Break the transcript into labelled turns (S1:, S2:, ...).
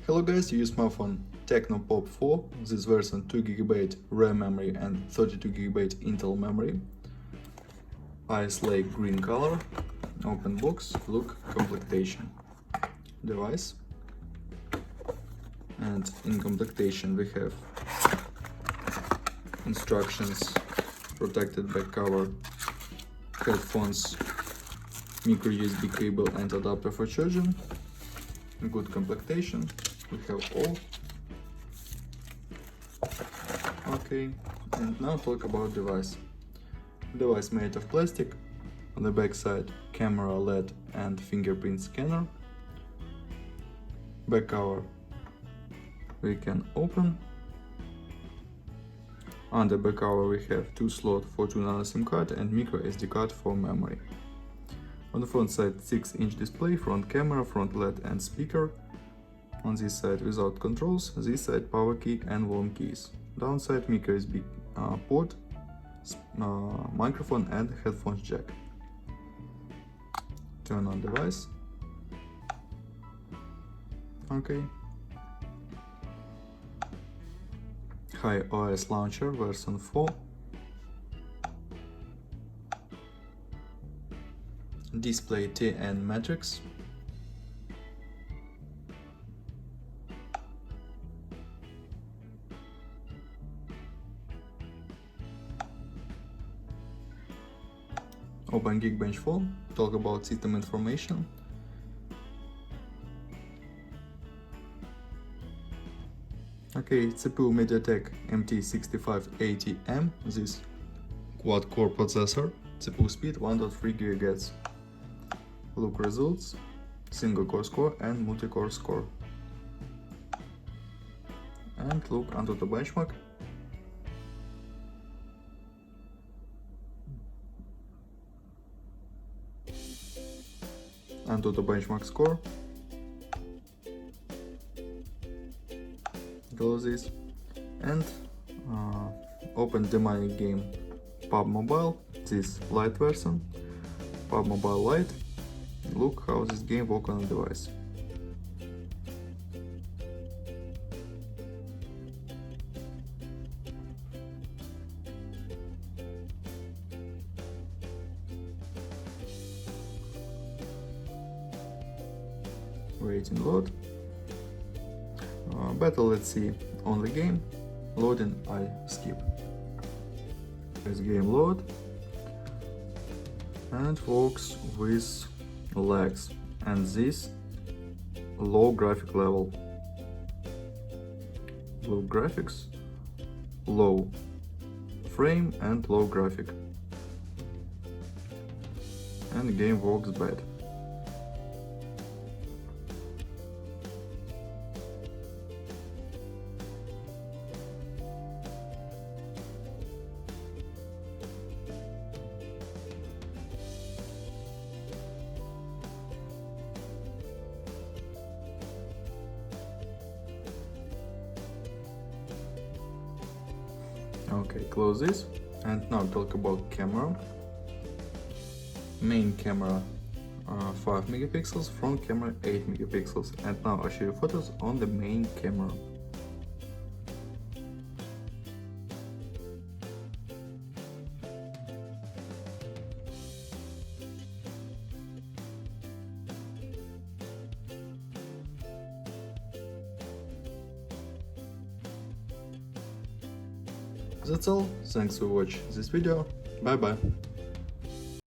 S1: Hello guys, you use my phone Tecno POP 4, this version 2GB RAM memory and 32GB Intel memory. Ice Lake green color, open box, look, completion, device. And in completion we have instructions, protected back cover, headphones, micro USB cable and adapter for charging. Good completion, we have all. Okay, and now talk about device. Device made of plastic. On the back side, camera, LED and fingerprint scanner. Back cover we can open. Under back cover we have two slots for 2 nano SIM card and micro SD card for memory. On the front side, 6-inch display, front camera, front LED and speaker. On this side without controls, this side power key and volume keys. Downside micro USB port, microphone and headphones jack. Turn on device. Okay. Hi OS launcher version 4. Display TN matrix. Open Geekbench phone, talk about system information. Okay, CPU MediaTek MT6580M, this quad-core processor, CPU speed 1.3 GHz. Look results, single core score and multi-core score. And look under the benchmark. Under the benchmark score. Close this and open the my game PUB Mobile, this light version, PUB Mobile Lite. Look how this game works on the device. Waiting load. Better let's see only game. Loading I skip. This game load and works with lags and this low graphic level. Low graphics, low frame and low graphic. And the game works bad. Okay, close this and now talk about camera. Main camera 5 megapixels, front camera 8 megapixels, and now I'll show you photos on the main camera. That's all, thanks for watching this video, bye bye.